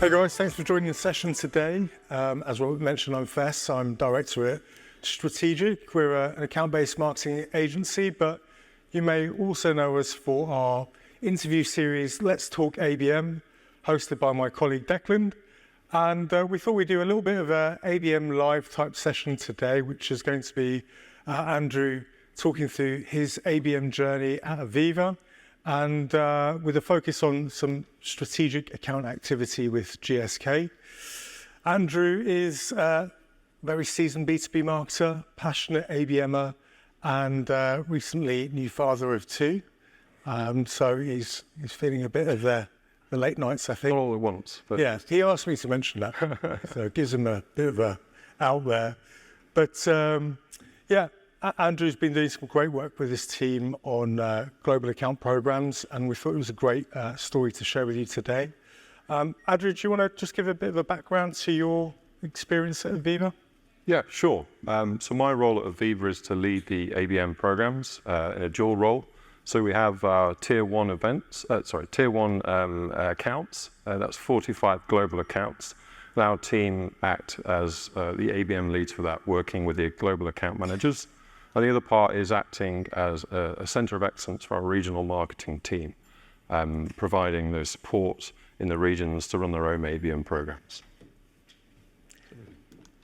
Hey guys, thanks for joining the session today. As Robert mentioned, I'm Fess. I'm director at Strategic. We're an account-based marketing agency, but you may also know us for our interview series, Let's Talk ABM, hosted by my colleague Declan. And we thought we'd do a little bit of a ABM live type session today, which is going to be Andrew talking through his ABM journey at AVEVA, and with a focus on some strategic account activity with GSK. Andrew is a very seasoned B2B marketer, passionate ABMer, and recently new father of two. So he's feeling a bit of the late nights, I think. Not all at once. But... Yeah, he asked me to mention that, so it gives him a bit of a out there. But yeah, Andrew's been doing some great work with his team on global account programs, and we thought it was a great story to share with you today. Andrew, do you want to just give a bit of a background to your experience at AVEVA? Yeah, sure. So my role at AVEVA is to lead the ABM programs in a dual role. So we have tier one accounts. That's 45 global accounts. Our team act as the ABM leads for that, working with the global account managers. And the other part is acting as a center of excellence for our regional marketing team, providing the support in the regions to run their own ABM programs.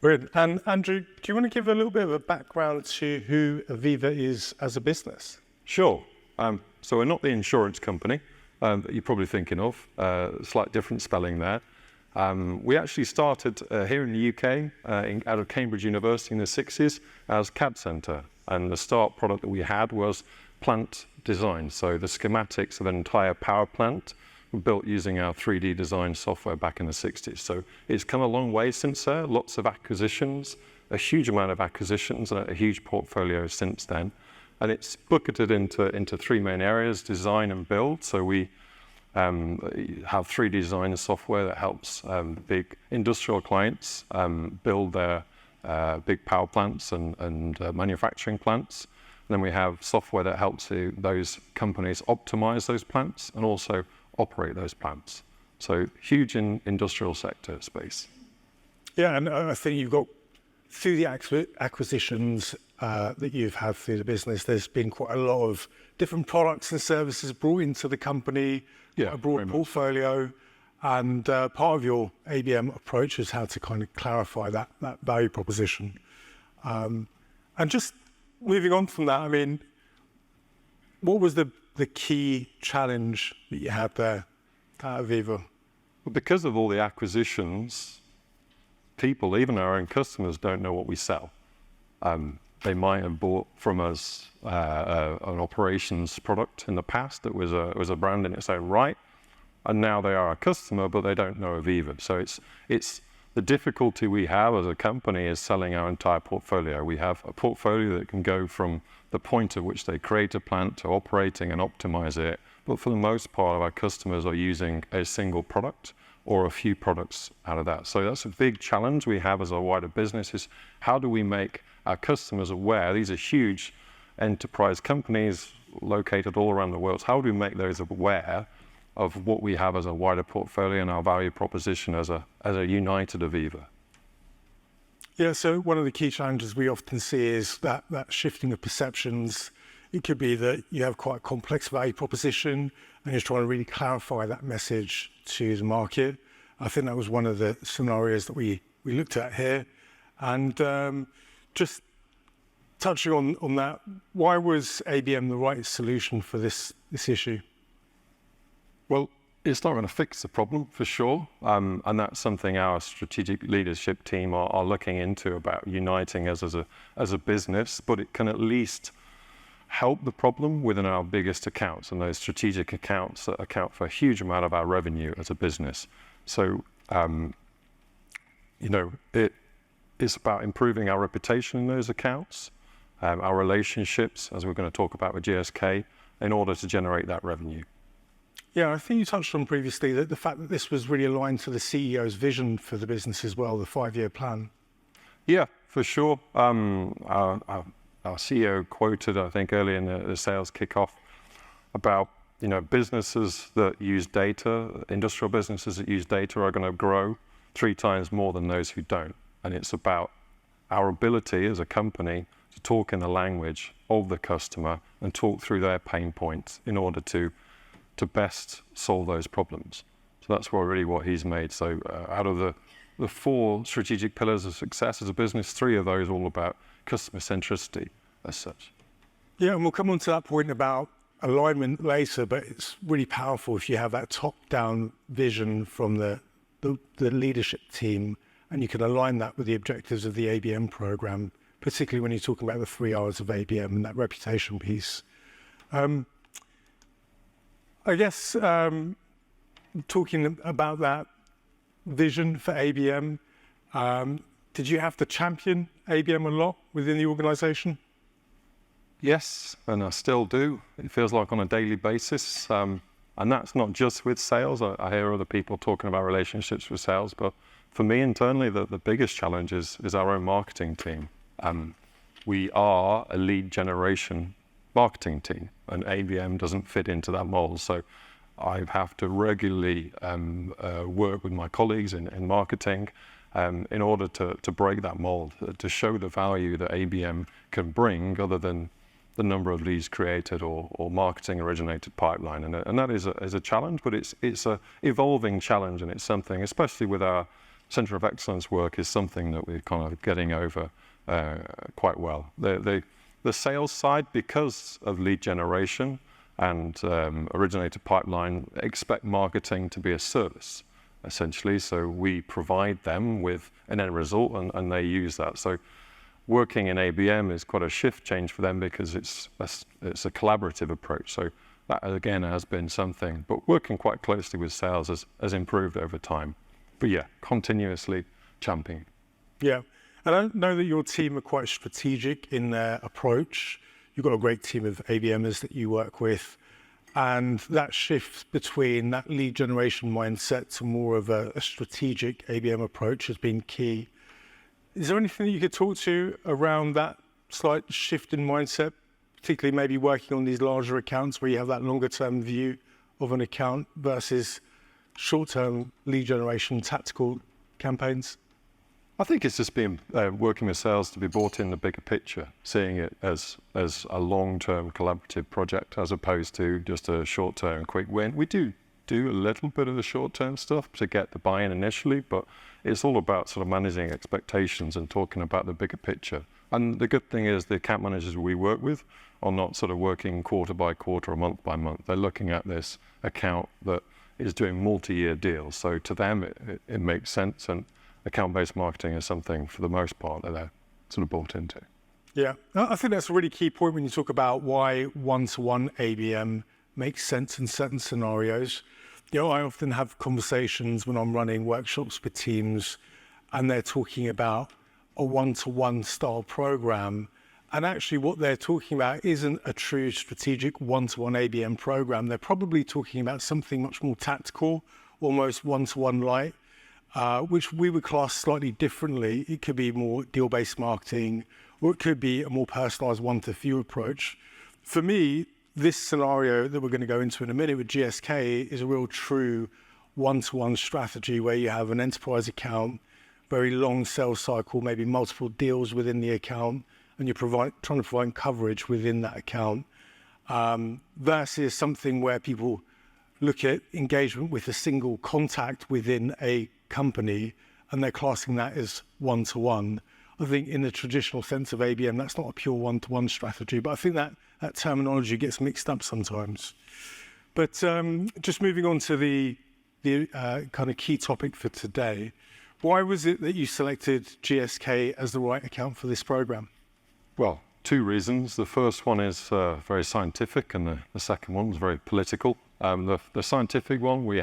Brilliant. And Andrew, do you want to give a little bit of a background to who AVEVA is as a business? Sure. So we're not the insurance company that you're probably thinking of, slight different spelling there. We actually started here in the UK, out of Cambridge University in the 60s as CAD Centre. And the start product that we had was plant design. So the schematics of an entire power plant were built using our 3D design software back in the 60s. So it's come a long way since there, lots of acquisitions, a huge amount of acquisitions, and a huge portfolio since then. And it's bucketed into three main areas, design and build. So we have 3D design software that helps big industrial clients build their big power plants and manufacturing plants. And then we have software that helps those companies optimize those plants and also operate those plants. So huge in industrial sector space. Yeah, and I think you've got, through the acquisitions that you've had through the business, there's been quite a lot of different products and services brought into the company, a broad portfolio. And part of your ABM approach is how to kind of clarify that value proposition. And just moving on from that, I mean, what was the key challenge that you had there at AVEVA? Well, because of all the acquisitions, people, even our own customers, don't know what we sell. They might have bought from us an operations product in the past that was a brand in its own right, and now they are a customer, but they don't know AVEVA. So it's the difficulty we have as a company is selling our entire portfolio. We have a portfolio that can go from the point at which they create a plant to operating and optimize it, but for the most part, our customers are using a single product or a few products out of that. So that's a big challenge we have as a wider business, is how do we make our customers aware? These are huge enterprise companies located all around the world. So how do we make those aware of what we have as a wider portfolio and our value proposition as a united AVEVA? Yeah, so one of the key challenges we often see is that shifting of perceptions. It could be that you have quite a complex value proposition and you're trying to really clarify that message to the market. I think that was one of the scenarios that we looked at here. And just touching on that, why was ABM the right solution for this issue? Well, it's not going to fix the problem for sure, and that's something our strategic leadership team are looking into, about uniting us as a business, but it can at least help the problem within our biggest accounts, and those strategic accounts that account for a huge amount of our revenue as a business. So, it's about improving our reputation in those accounts, our relationships, as we're going to talk about with GSK, in order to generate that revenue. Yeah, I think you touched on previously that the fact that this was really aligned to the CEO's vision for the business as well, the 5-year plan. Yeah, for sure. Our CEO quoted, I think, early in the sales kickoff about businesses that use data, industrial businesses that use data are going to grow 3 times more than those who don't. And it's about our ability as a company to talk in the language of the customer and talk through their pain points in order to best solve those problems. So that's really what he's made. So out of the 4 strategic pillars of success as a business, 3 of those are all about customer centricity as such. Yeah, and we'll come on to that point about alignment later, but it's really powerful if you have that top-down vision from the leadership team, and you can align that with the objectives of the ABM program, particularly when you're talking about the 3 R's of ABM and that reputation piece. I guess talking about that vision for ABM, did you have to champion ABM a lot within the organization? Yes, and I still do. It feels like on a daily basis. And that's not just with sales. I hear other people talking about relationships with sales, but for me internally, the biggest challenge is our own marketing team. We are a lead generation marketing team, and ABM doesn't fit into that mold. So I have to regularly work with my colleagues in marketing in order to break that mold, to show the value that ABM can bring other than the number of leads created or marketing originated pipeline. And that is a challenge, but it's a evolving challenge, and it's something, especially with our Centre of Excellence work, is something that we're kind of getting over quite well. The sales side, because of lead generation and originated pipeline, expect marketing to be a service, essentially. So we provide them with an end result, and they use that. So working in ABM is quite a shift change for them because it's a collaborative approach. So that, again, has been something. But working quite closely with sales has improved over time. But yeah, continuously championing. Yeah. And I know that your team are quite strategic in their approach. You've got a great team of ABMers that you work with. And that shift between that lead generation mindset to more of a strategic ABM approach has been key. Is there anything that you could talk to around that slight shift in mindset, particularly maybe working on these larger accounts where you have that longer term view of an account versus short-term lead generation tactical campaigns? I think it's just been working with sales to be brought in the bigger picture, seeing it as a long-term collaborative project as opposed to just a short-term quick win. We do a little bit of the short-term stuff to get the buy-in initially, but it's all about sort of managing expectations and talking about the bigger picture. And the good thing is the account managers we work with are not sort of working quarter by quarter or month by month. They're looking at this account that is doing multi-year deals. So to them, it makes sense. And account-based marketing is something, for the most part, that they're sort of bought into. Yeah, I think that's a really key point when you talk about why one-to-one ABM makes sense in certain scenarios. You know, I often have conversations when I'm running workshops with teams and they're talking about a one-to-one style program. And actually what they're talking about isn't a true strategic one-to-one ABM program. They're probably talking about something much more tactical, almost one-to-one light, which we would class slightly differently. It could be more deal-based marketing, or it could be a more personalized one-to-few approach. For me, this scenario that we're going to go into in a minute with GSK is a real true one-to-one strategy where you have an enterprise account, very long sales cycle, maybe multiple deals within the account, and you're trying to provide coverage within that account, versus something where people look at engagement with a single contact within a company and they're classing that as one-to-one. I think in the traditional sense of ABM, that's not a pure one-to-one strategy, but I think that terminology gets mixed up sometimes. But just moving on to the kind of key topic for today, why was it that you selected GSK as the right account for this program? Well, 2 reasons. The first one is very scientific, and the second one was very political. The scientific one, we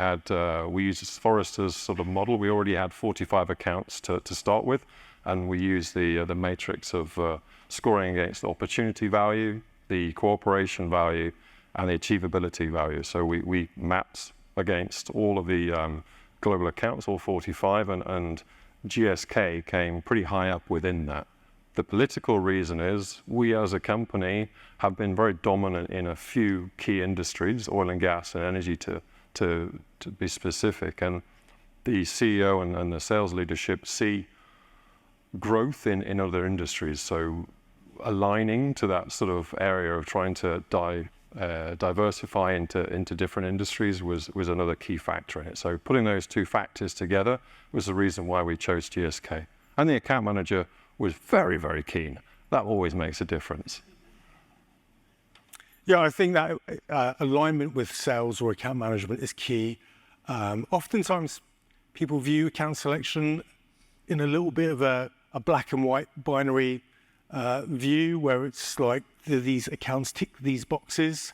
used Forrester's sort of model. We already had 45 accounts to start with, and we used the matrix of scoring against the opportunity value, the cooperation value, and the achievability value. So we mapped against all of the global accounts, all 45, and GSK came pretty high up within that. The political reason is we as a company have been very dominant in a few key industries, oil and gas and energy to be specific. And the CEO and the sales leadership see growth in other industries. So aligning to that sort of area of trying to diversify into different industries was another key factor in it. So putting those two factors together was the reason why we chose GSK. And the account manager was very, very keen. That always makes a difference. Yeah, I think that alignment with sales or account management is key. Oftentimes, people view account selection in a little bit of a black and white binary view, where it's like these accounts tick these boxes.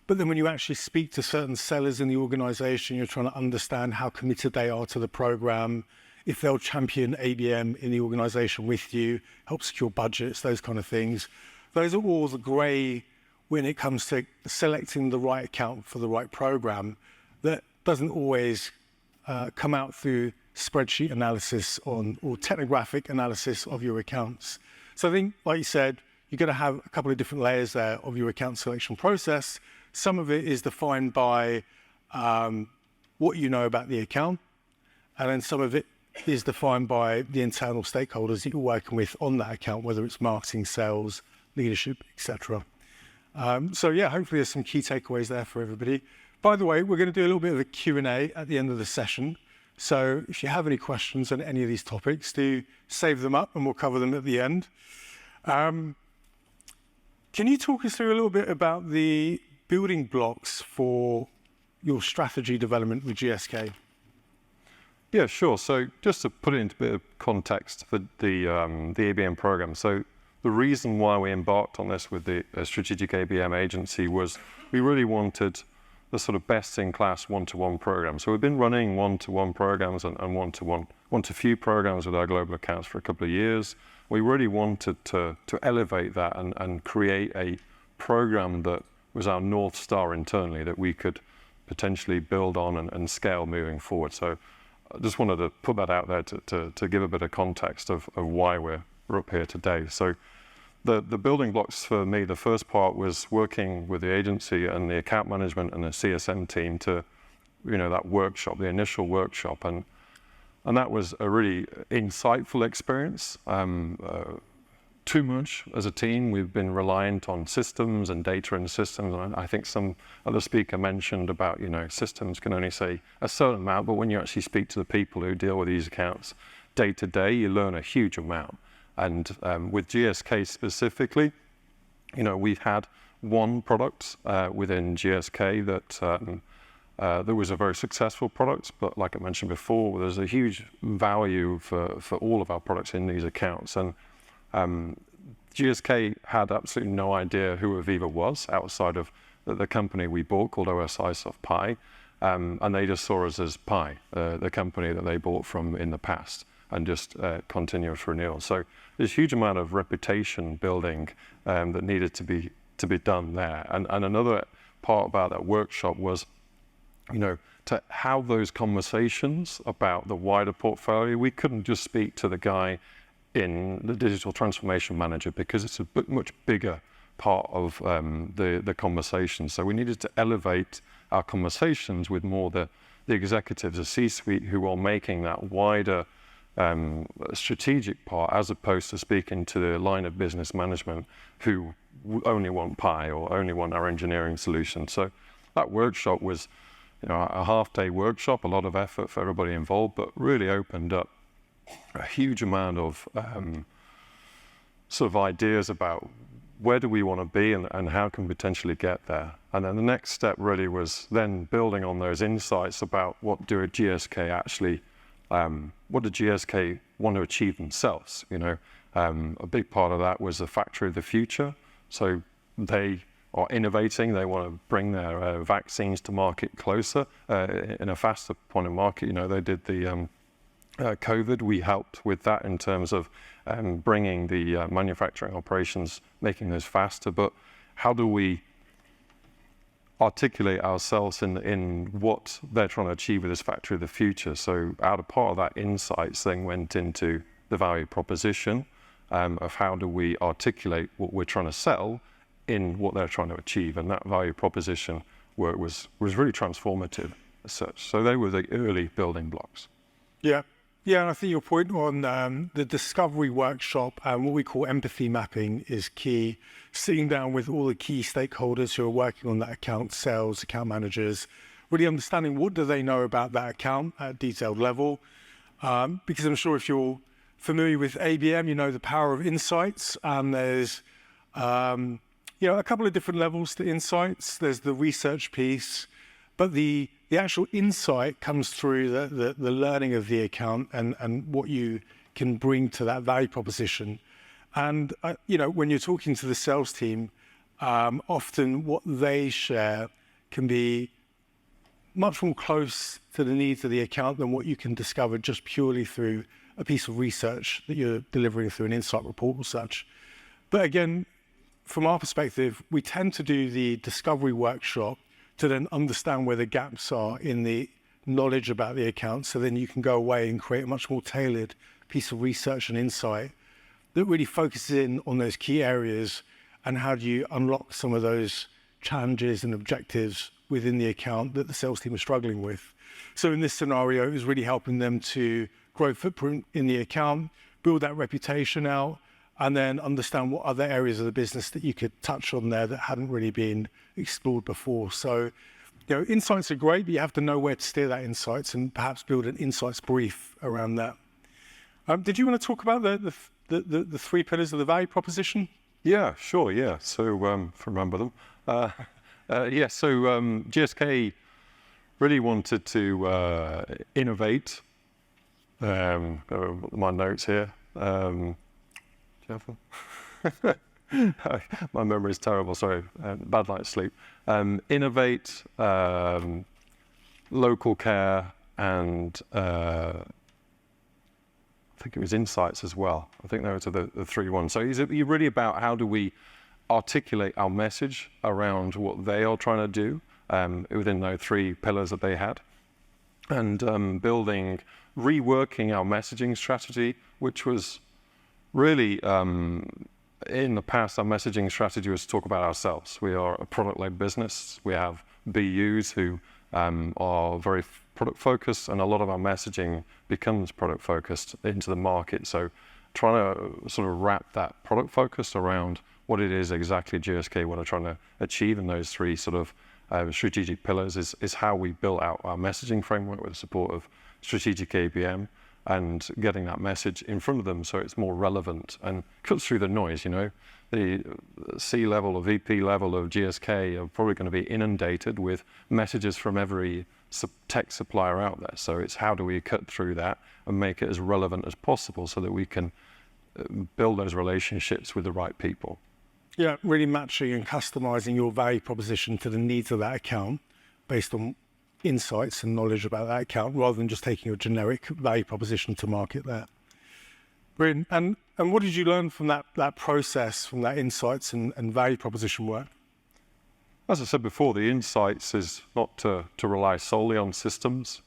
But then when you actually speak to certain sellers in the organization, you're trying to understand how committed they are to the program, if they'll champion ABM in the organization with you, help secure budgets, those kind of things. Those are all the gray when it comes to selecting the right account for the right program. That doesn't always come out through spreadsheet analysis or technographic analysis of your accounts. So I think, like you said, you're going to have a couple of different layers there of your account selection process. Some of it is defined by what you know about the account, and then some of it is defined by the internal stakeholders that you're working with on that account, whether it's marketing, sales, leadership, etc. So yeah, hopefully there's some key takeaways there for everybody. By the way, we're going to do a little bit of a Q&A at the end of the session. So if you have any questions on any of these topics, do save them up and we'll cover them at the end. Can you talk us through a little bit about the building blocks for your strategy development with GSK? Yeah, sure. So just to put it into a bit of context for the ABM program. So the reason why we embarked on this with the strategic ABM agency was we really wanted the sort of best-in-class one-to-one program. So we've been running one-to-one programs and one-to-few programs with our global accounts for a couple of years. We really wanted to elevate that and create a program that was our North Star internally that we could potentially build on and scale moving forward. So I just wanted to put that out there to give a bit of context of why we're up here today. So the building blocks for me, the first part was working with the agency and the account management and the CSM team to, that workshop, the initial workshop. And that was a really insightful experience. Too much as a team, we've been reliant on systems and data and systems. And I think some other speaker mentioned about, systems can only say a certain amount, but when you actually speak to the people who deal with these accounts day to day, you learn a huge amount. And with GSK specifically, we've had one product within GSK that was a very successful product, but like I mentioned before, there's a huge value for all of our products in these accounts. And GSK had absolutely no idea who AVEVA was outside of the company we bought called OSI Soft Pi, and they just saw us as Pi, the company that they bought from in the past, and just continuous renewal. So there's a huge amount of reputation building that needed to be done there. And another part about that workshop was, to have those conversations about the wider portfolio. We couldn't just speak to the guy in the digital transformation manager because it's a much bigger part of the conversation. So we needed to elevate our conversations with more the executives, the C-suite, who are making that wider strategic part, as opposed to speaking to the line of business management who only want Pi or only want our engineering solution. So that workshop was a half-day workshop, a lot of effort for everybody involved, but really opened up a huge amount of sort of ideas about where do we want to be and how can we potentially get there. And then the next step really was then building on those insights about what do GSK actually, what do GSK want to achieve themselves? A big part of that was the factory of the future. So they are innovating. They want to bring their vaccines to market closer in a faster point of market. They did the COVID. We helped with that in terms of bringing the manufacturing operations, making those faster. But how do we articulate ourselves in what they're trying to achieve with this factory of the future? So out of part of that insights then went into the value proposition. of how do we articulate what we're trying to sell in what they're trying to achieve. And that value proposition work was really transformative as such. So they were the early building blocks. Yeah. Yeah, and I think your point on the discovery workshop and what we call empathy mapping is key. Sitting down with all the key stakeholders who are working on that account, sales, account managers, really understanding what do they know about that account at a detailed level. Because I'm sure if you're familiar with ABM, you know the power of insights, and there's a couple of different levels to insights. There's the research piece, but the actual insight comes through the learning of the account and what you can bring to that value proposition. And, when you're talking to the sales team, often what they share can be much more close to the needs of the account than what you can discover just purely through a piece of research that you're delivering through an insight report or such. But again, from our perspective, we tend to do the discovery workshop to then understand where the gaps are in the knowledge about the account. So then you can go away and create a much more tailored piece of research and insight that really focuses in on those key areas and how do you unlock some of those challenges and objectives within the account that the sales team are struggling with. So in this scenario, it was really helping them to grow footprint in the account, build that reputation out, and then understand what other areas of the business that you could touch on there that hadn't really been explored before. So, insights are great, but you have to know where to steer that insights and perhaps build an insights brief around that. Did you want to talk about the three pillars of the value proposition? Yeah, sure, yeah. So, if I remember them. So GSK really wanted to innovate. My notes here. My memory is terrible, sorry, bad night's sleep. Innovate, local care, and I think it was insights as well. I think those are the three ones. So it's really about how do we articulate our message around what they are trying to do within those three pillars that they had, and reworking our messaging strategy, which was really, in the past, our messaging strategy was to talk about ourselves. We are a product-led business. We have BUs who are very product-focused, and a lot of our messaging becomes product-focused into the market. So trying to sort of wrap that product focus around what it is exactly GSK, what are trying to achieve in those three sort of strategic pillars is how we built out our messaging framework with the support of strategic ABM, and getting that message in front of them so it's more relevant and cuts through the noise. The C-level or VP level of GSK are probably going to be inundated with messages from every tech supplier out there. So it's how do we cut through that and make it as relevant as possible so that we can build those relationships with the right people. Yeah, really matching and customizing your value proposition to the needs of that account based on insights and knowledge about that account, rather than just taking a generic value proposition to market there. Brilliant. And what did you learn from that process, from that insights and value proposition work? As I said before, the insights is not to rely solely on systems,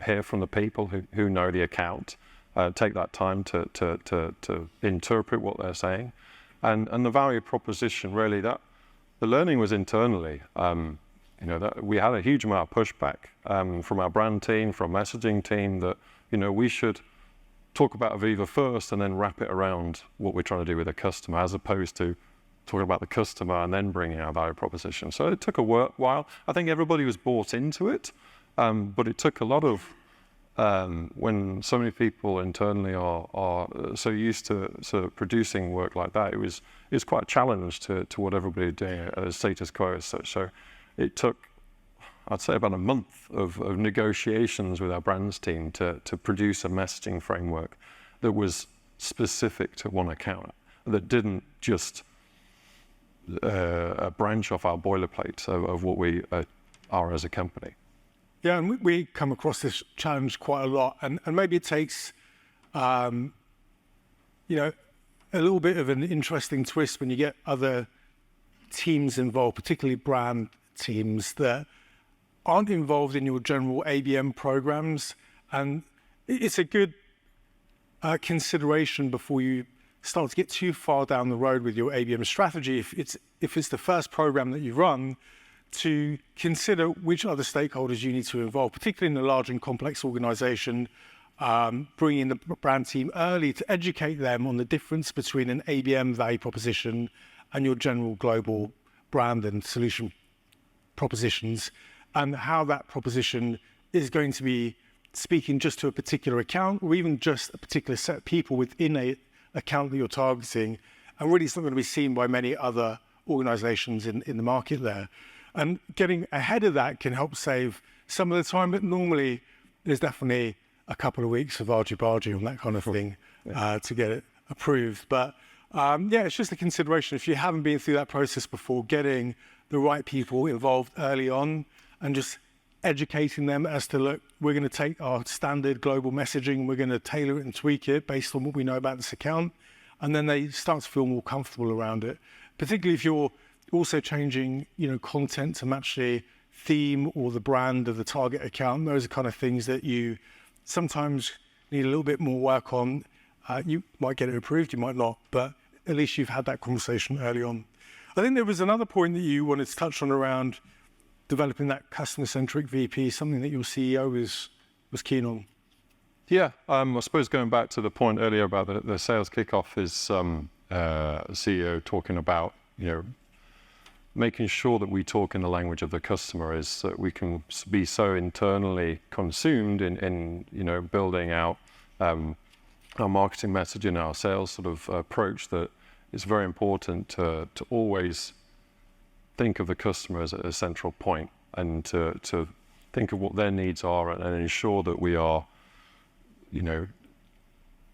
hear from the people who know the account, take that time to interpret what they're saying. And the value proposition, really, that the learning was internally. That we had a huge amount of pushback from our brand team, from our messaging team, that we should talk about AVEVA first and then wrap it around what we're trying to do with the customer, as opposed to talking about the customer and then bringing our value proposition. So it took a while. I think everybody was bought into it, but it took a lot of when so many people internally are so used to sort of producing work like that. It was quite a challenge to what everybody doing at status quo as such. So it took, I'd say, about a month of negotiations with our brands team to produce a messaging framework that was specific to one account, that didn't just branch off our boilerplate of what we are as a company. Yeah, and we come across this challenge quite a lot, and maybe it takes, a little bit of an interesting twist when you get other teams involved, particularly brand teams that aren't involved in your general ABM programs, and it's a good consideration before you start to get too far down the road with your ABM strategy, if it's the first program that you run, to consider which other stakeholders you need to involve, particularly in a large and complex organization, bring in the brand team early to educate them on the difference between an ABM value proposition and your general global brand and solution propositions, and how that proposition is going to be speaking just to a particular account or even just a particular set of people within a account that you're targeting, and really it's not going to be seen by many other organizations in the market there. And getting ahead of that can help save some of the time, but normally there's definitely a couple of weeks of argy-bargy on that kind of thing to get it approved. But it's just a consideration. If you haven't been through that process before, getting the right people involved early on and just educating them as to, look, we're going to take our standard global messaging, we're going to tailor it and tweak it based on what we know about this account. And then they start to feel more comfortable around it, particularly if you're also changing, content to match the theme or the brand of the target account. Those are kind of things that you sometimes need a little bit more work on. You might get it approved, you might not, but at least you've had that conversation early on. I think there was another point that you wanted to touch on around developing that customer-centric VP, something that your CEO was keen on. Yeah, I suppose going back to the point earlier about the sales kickoff is CEO talking about, making sure that we talk in the language of the customer, is that we can be so internally consumed in building out our marketing message and our sales sort of approach that it's very important to always think of the customer as a central point, and to think of what their needs are and ensure that we are,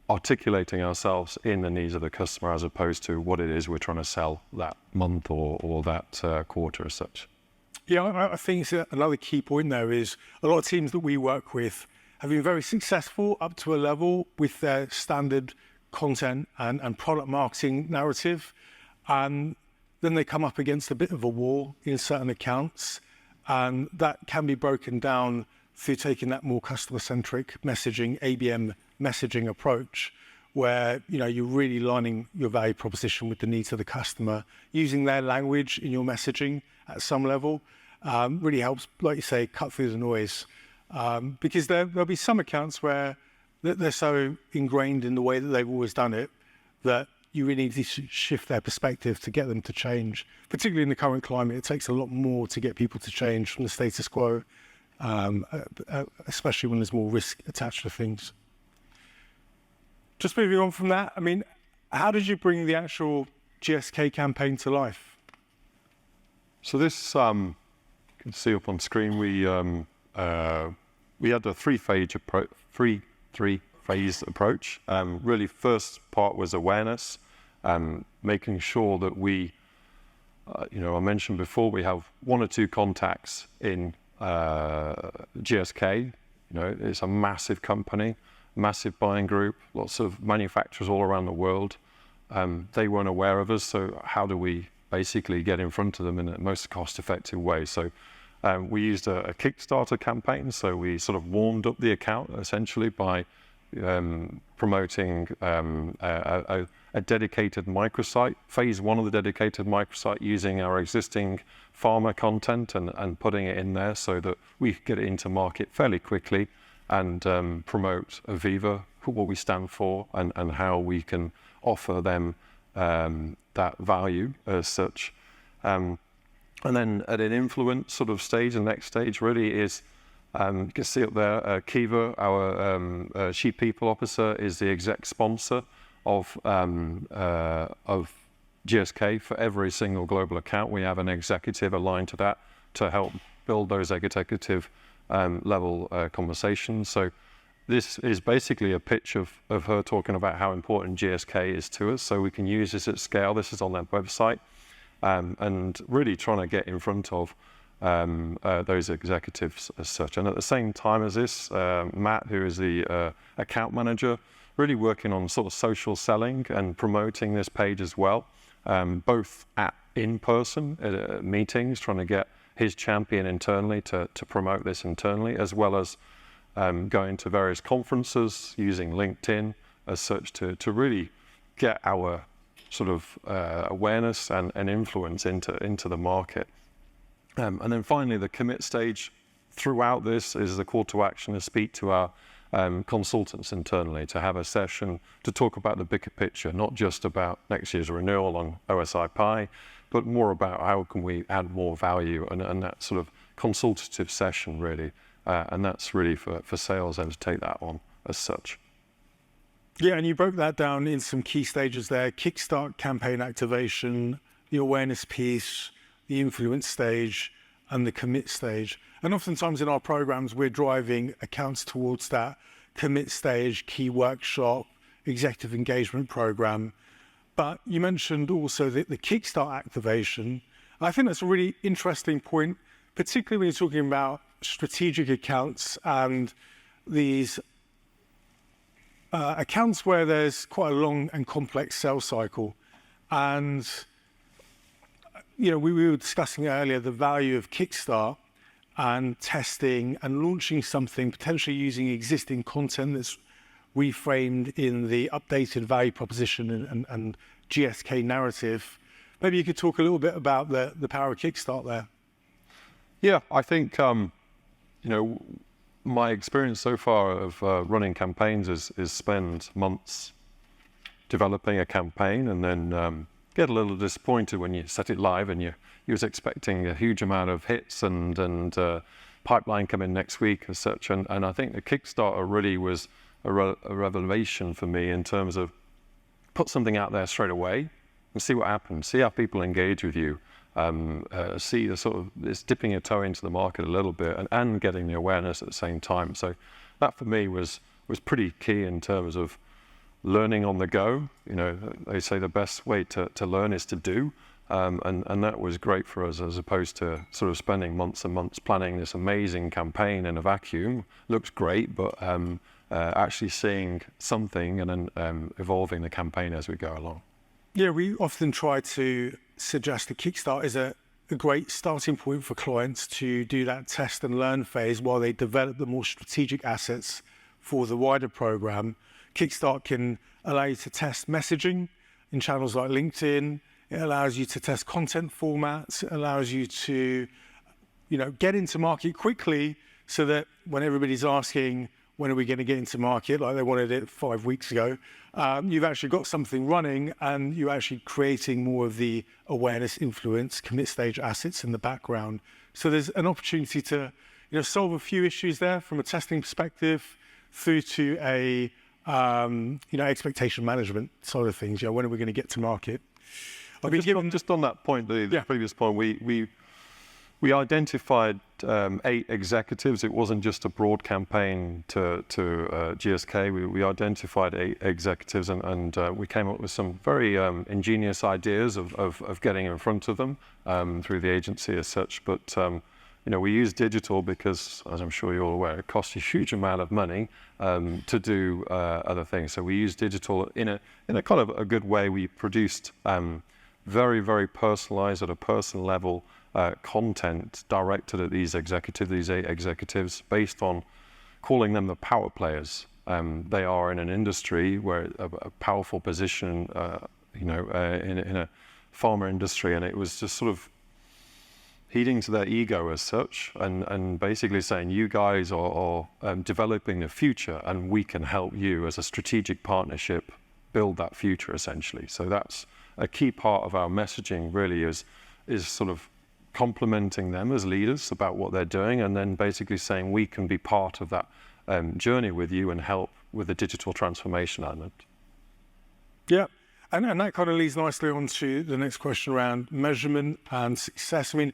articulating ourselves in the needs of the customer as opposed to what it is we're trying to sell that month or that quarter as such. Yeah, I think another key point there is a lot of teams that we work with have been very successful up to a level with their standard content and product marketing narrative. And then they come up against a bit of a wall in certain accounts, and that can be broken down through taking that more customer-centric messaging, ABM messaging approach, where you're really lining your value proposition with the needs of the customer, using their language in your messaging at some level, really helps, like you say, cut through the noise. Because there'll be some accounts where they're so ingrained in the way that they've always done it that you really need to shift their perspective to get them to change. Particularly in the current climate, it takes a lot more to get people to change from the status quo, especially when there's more risk attached to things. Just moving on from that, how did you bring the actual GSK campaign to life? So this, you can see up on screen, we had a three-phase approach. Really, first part was awareness, making sure that we, I mentioned before, we have one or two contacts in GSK. It's a massive company, massive buying group, lots of manufacturers all around the world. They weren't aware of us, so how do we basically get in front of them in the most cost-effective way? So we used a Kickstarter campaign, so we sort of warmed up the account essentially by promoting a dedicated microsite, phase one of the dedicated microsite, using our existing pharma content and putting it in there so that we could get it into market fairly quickly and promote AVEVA, what we stand for, and how we can offer them that value as such. And then at an influence sort of stage, the next stage really is, you can see up there, Kiva, our Chief People Officer, is the exec sponsor of GSK for every single global account. We have an executive aligned to that to help build those executive level conversations. So this is basically a pitch of her talking about how important GSK is to us, so we can use this at scale. This is on their website, and really trying to get in front of those executives as such. And at the same time as this, Matt, who is the account manager, really working on sort of social selling and promoting this page as well, both at in-person meetings, trying to get his champion internally to promote this internally, as well as going to various conferences using LinkedIn as such to really get our sort of awareness and influence into the market. And then finally, the commit stage throughout this is the call to action to speak to our consultants internally, to have a session to talk about the bigger picture, not just about next year's renewal on OSI Pi, but more about how can we add more value, and that sort of consultative session really. And that's really for sales and to take that on as such. Yeah, and you broke that down in some key stages there: kickstart, campaign activation, the awareness piece, the influence stage, and the commit stage. And oftentimes in our programs, we're driving accounts towards that commit stage, key workshop, executive engagement program. But you mentioned also the kickstart activation. I think that's a really interesting point, particularly when you're talking about strategic accounts and these accounts where there's quite a long and complex sales cycle. And we were discussing earlier the value of kickstart and testing and launching something, potentially using existing content that's reframed in the updated value proposition and GSK narrative. Maybe you could talk a little bit about the power of kickstart there. Yeah, I think my experience so far of running campaigns is spend months developing a campaign, and then get a little disappointed when you set it live and you was expecting a huge amount of hits and pipeline coming next week and such. And I think the Kickstarter really was a revelation for me in terms of put something out there straight away and see what happens, see how people engage with you, see the sort of this dipping your toe into the market a little bit and getting the awareness at the same time. So that for me was pretty key in terms of learning on the go. They say the best way to learn is to do. And that was great for us, as opposed to sort of spending months and months planning this amazing campaign in a vacuum. Looks great, but actually seeing something and then evolving the campaign as we go along. Yeah, we often try to suggest the Kickstart is a great starting point for clients to do that test and learn phase while they develop the more strategic assets for the wider program. Kickstart can allow you to test messaging in channels like LinkedIn. It allows you to test content formats. It allows you to, get into market quickly, so that when everybody's asking, when are we going to get into market, like they wanted it 5 weeks ago, you've actually got something running and you're actually creating more of the awareness, influence, commit stage assets in the background. So there's an opportunity to, solve a few issues there from a testing perspective through to a, expectation management side of things. When are we going to get to market? Just on that point, the previous point, we identified 8 executives. It wasn't just a broad campaign to GSK. We identified 8 executives, and we came up with some very ingenious ideas of getting in front of them through the agency as such. But we use digital because, as I'm sure you're all aware, it costs a huge amount of money to do other things. So we use digital in a kind of a good way. We produced very, very personalized at a person level content directed at these 8 executives, based on calling them the power players. They are in an industry where a powerful position, in a pharma industry, and it was just sort of heeding to their ego as such, and basically saying, you guys are developing the future, and we can help you as a strategic partnership build that future, essentially. So that's a key part of our messaging, really, is sort of complimenting them as leaders about what they're doing, and then basically saying we can be part of that journey with you and help with the digital transformation element. Yeah, and that kind of leads nicely on to the next question around measurement and success. I mean,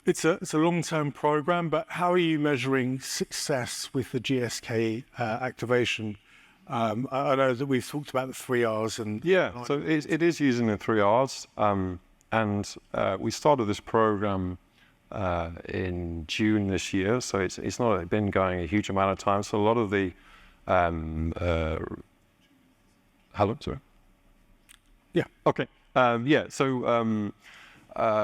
it's a long-term program, but how are you measuring success with the GSK activation? I know that we've talked about the 3 Rs. So it is using the 3 Rs. And we started this program in June this year, so it's not been going a huge amount of time. So a lot of the hello, sorry. Yeah. Okay. So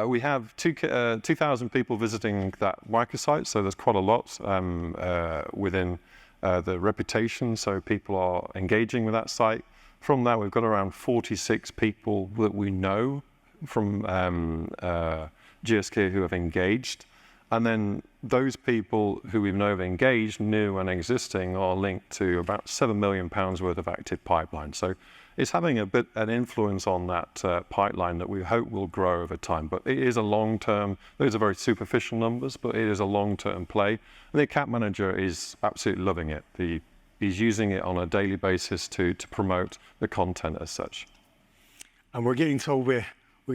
we have 2,000 people visiting that microsite, so there's quite a lot within the reputation. So people are engaging with that site. From that, we've got around 46 people that we know from GSK who have engaged. And then those people who we know have engaged, new and existing, are linked to about £7 million worth of active pipeline. So it's having an influence on that pipeline that we hope will grow over time. But it is a long-term, those are very superficial numbers, but it is a long-term play. And the account manager is absolutely loving it. He's using it on a daily basis to promote the content as such. And we're getting told we're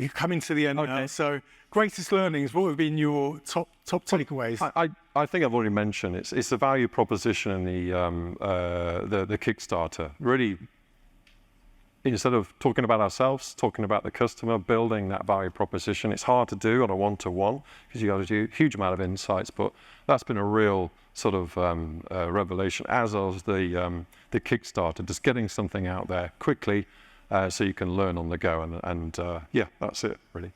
coming to the end now. So greatest learnings, what have been your top takeaways? I think I've already mentioned it's the value proposition in the Kickstarter. Really, instead of talking about ourselves, talking about the customer, building that value proposition. It's hard to do on a one-to-one because you got to do a huge amount of insights, but that's been a real sort of revelation, as was the Kickstarter, just getting something out there quickly so you can learn on the go. And yeah, that's it, really.